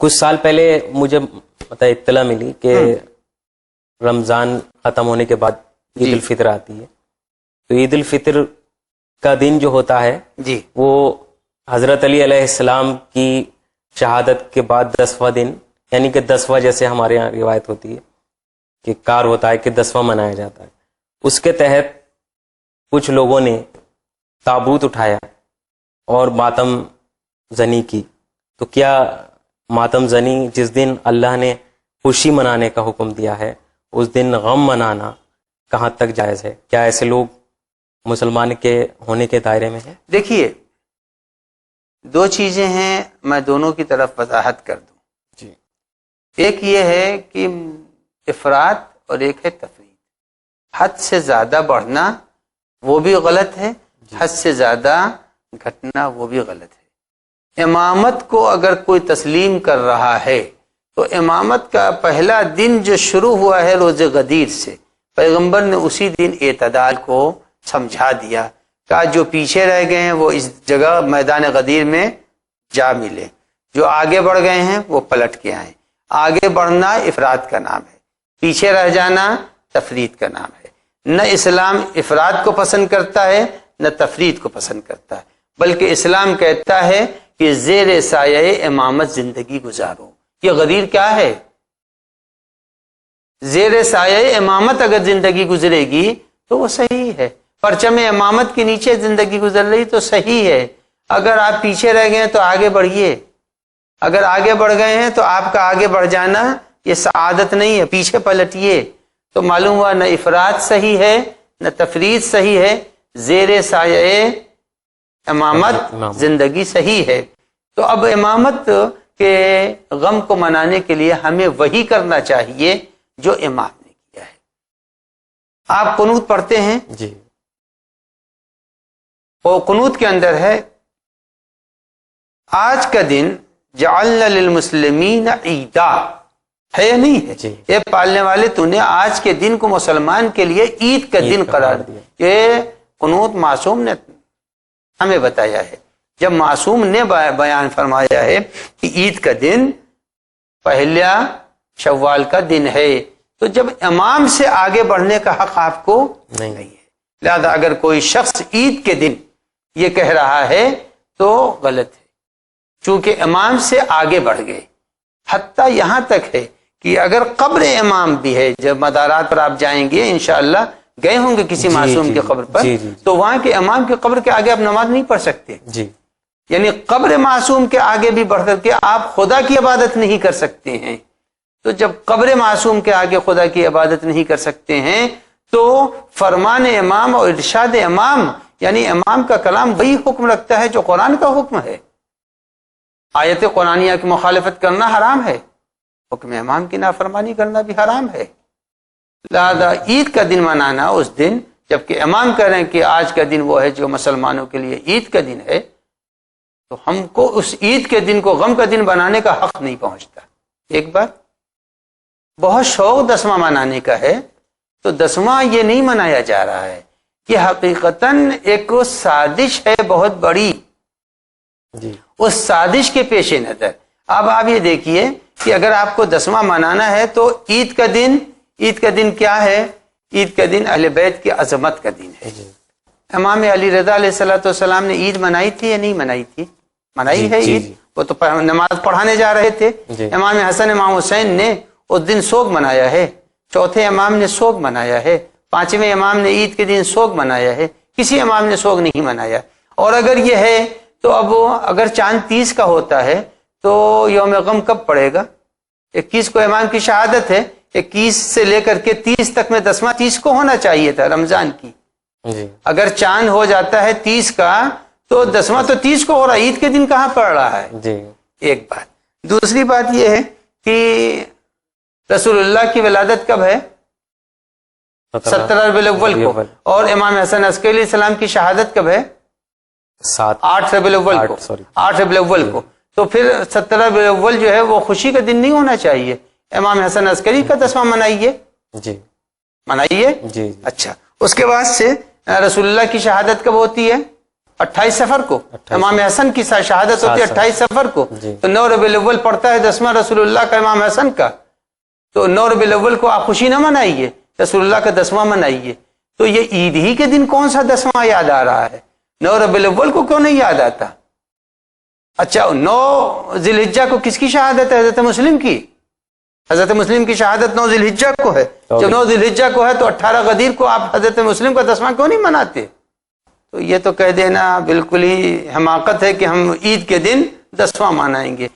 کچھ سال پہلے مجھے اطلاع ملی کہ رمضان ختم ہونے کے بعد عید الفطر آتی ہے. تو عید الفطر کا دن جو ہوتا ہے وہ حضرت علی علیہ السلام کی شہادت کے بعد 10واں دن، یعنی کہ 10واں، جیسے ہمارے یہاں روایت ہوتی ہے کہ کار ہوتا ہے کہ 10واں منایا جاتا ہے. اس کے تحت کچھ لوگوں نے تابوت اٹھایا اور ماتم زنی کی. تو کیا ماتم زنی جس دن اللہ نے خوشی منانے کا حکم دیا ہے اس دن غم منانا کہاں تک جائز ہے؟ کیا ایسے لوگ مسلمان کے ہونے کے دائرے میں ہیں؟ دیکھیے، دو چیزیں ہیں، میں دونوں کی طرف وضاحت کر دوں. جی. ایک یہ ہے کہ افراط اور ایک ہے تفریط. حد سے زیادہ بڑھنا وہ بھی غلط ہے، حد سے زیادہ گھٹنا وہ بھی غلط ہے. امامت کو اگر کوئی تسلیم کر رہا ہے تو امامت کا پہلا دن جو شروع ہوا ہے روز غدیر سے، پیغمبر نے اسی دن اعتدال کو سمجھا دیا. کہا جو پیچھے رہ گئے ہیں وہ اس جگہ میدان غدیر میں جا ملے، جو آگے بڑھ گئے ہیں وہ پلٹ کے آئیں. آگے بڑھنا افراد کا نام ہے، پیچھے رہ جانا تفرید کا نام ہے. نہ اسلام افراد کو پسند کرتا ہے نہ تفرید کو پسند کرتا ہے، بلکہ اسلام کہتا ہے کہ زیر سایہ امامت زندگی گزارو. یہ غدیر کیا ہے؟ زیر سایہ امامت اگر زندگی گزرے گی تو وہ صحیح ہے. پرچم امامت کے نیچے زندگی گزر رہی تو صحیح ہے. اگر آپ پیچھے رہ گئے ہیں تو آگے بڑھیے، اگر آگے بڑھ گئے ہیں تو آپ کا آگے بڑھ جانا یہ سعادت نہیں ہے، پیچھے پلٹیے. تو معلوم ہوا نہ افراد صحیح ہے نہ تفرید صحیح ہے، زیر سایہ امامت زندگی صحیح ہے. تو اب امامت کے غم کو منانے کے لیے ہمیں وہی کرنا چاہیے جو امام نے کیا ہے. آپ قنوت پڑھتے ہیں جی، اور قنوت کے اندر ہے آج کا دن جعلنا للمسلمین عیدا، ہے یا نہیں ہے؟ جی. اے پالنے والے تو نے آج کے دن کو مسلمان کے لیے عید کا دن قرار دیا. یہ قنوت معصوم نے ہمیں بتایا ہے. جب معصوم نے بیان فرمایا ہے کہ عید کا دن پہلا شوال کا دن ہے، تو جب امام سے آگے بڑھنے کا حق آپ کو نہیں ہے. لہذا اگر کوئی شخص عید کے دن یہ کہہ رہا ہے تو غلط ہے، چونکہ امام سے آگے بڑھ گئے. حتیٰ یہاں تک ہے کہ اگر قبر امام بھی ہے، جب مدارات پر آپ جائیں گے انشاءاللہ، گئے ہوں گے کسی معصوم کی قبر پر، تو وہاں کے امام کی قبر کے آگے آپ نماز نہیں پڑھ سکتے. جی. یعنی قبر معصوم کے آگے بھی بڑھ کر کے آپ خدا کی عبادت نہیں کر سکتے ہیں. تو جب قبر معصوم کے آگے خدا کی عبادت نہیں کر سکتے ہیں تو فرمان امام اور ارشاد امام، یعنی امام کا کلام وہی حکم رکھتا ہے جو قرآن کا حکم ہے. آیت قرآنیہ کی مخالفت کرنا حرام ہے، حکم امام کی نافرمانی کرنا بھی حرام ہے. لہذا عید کا دن منانا اس دن، جبکہ امام کہہ رہے ہیں کہ آج کا دن وہ ہے جو مسلمانوں کے لیے عید کا دن ہے، تو ہم کو اس عید کے دن کو غم کا دن بنانے کا حق نہیں پہنچتا. ایک بات، بہت شوق 10واں منانے کا ہے تو 10واں یہ نہیں منایا جا رہا ہے، یہ حقیقتاً ایک سازش ہے بہت بڑی. جی. اس سازش کے پیش نظر اب آپ یہ دیکھیے کہ اگر آپ کو 10واں منانا ہے تو عید کا دن کیا ہے؟ عید کا دن اہل بیت کی عظمت کا دن ہے. امام علی رضا علیہ الصلوۃ والسلام نے عید منائی تھی یا نہیں منائی تھی؟ منائی ہے عید. وہ تو نماز پڑھانے جا رہے تھے. امام حسن امام حسین نے اس دن سوگ منایا ہے، چوتھے امام نے سوگ منایا ہے، پانچویں امام نے عید کے دن سوگ منایا ہے، کسی امام نے سوگ نہیں منایا. اور اگر یہ ہے تو اب اگر چاند 30 کا ہوتا ہے تو یوم غم کب پڑے گا؟ 21 کو امام کی شہادت ہے، 21 سے لے کر کے 30 تک میں 10واں 30 کو ہونا چاہیے تھا رمضان کی. اگر چاند ہو جاتا ہے 30 کا تو 10واں تو 30 کو ہو رہا ہے، عید کے دن کہاں پڑ رہا ہے؟ ایک بات. دوسری بات یہ ہے کہ رسول اللہ کی ولادت کب ہے؟ 17 ربیع الاول کو. اور امام حسن عسکری علیہ السلام کی شہادت کب ہے؟ 8 ربیع الاول کو. 8 ربیع الاول کو. تو پھر 17 ربیع الاول جو ہے وہ خوشی کا دن نہیں ہونا چاہیے. امام حسن عسکری کا 10واں منائیے. جی منائیے. جی. اچھا، اس کے بعد سے رسول اللہ کی شہادت کب ہوتی ہے؟ 28 سفر کو امام حسن کی شہادت ہوتی ہے 28 سفر کو، تو 9 ربیع الاول پڑتا ہے 10واں رسول اللہ کا امام حسن کا، تو 9 ربیع الاول کو آپ خوشی نہ منائیے، رسول اللہ کا 10واں منائیے. تو یہ عید ہی کے دن کون سا 10واں یاد آ رہا ہے؟ 9 ربیع الاول کو کیوں نہیں یاد آتا؟ اچھا 9 ذی الحجہ کو کس کی شہادت ہے؟ حضرت مسلم کی. حضرت مسلم کی شہادت 9 ذی الحجہ کو ہے. جب 9 ذی الحجہ کو ہے تو 18 غدیر کو آپ حضرت مسلم کا 10واں کیوں نہیں مناتے؟ تو یہ تو کہہ دینا بالکل ہی حماقت ہے کہ ہم عید کے دن 10واں منائیں گے.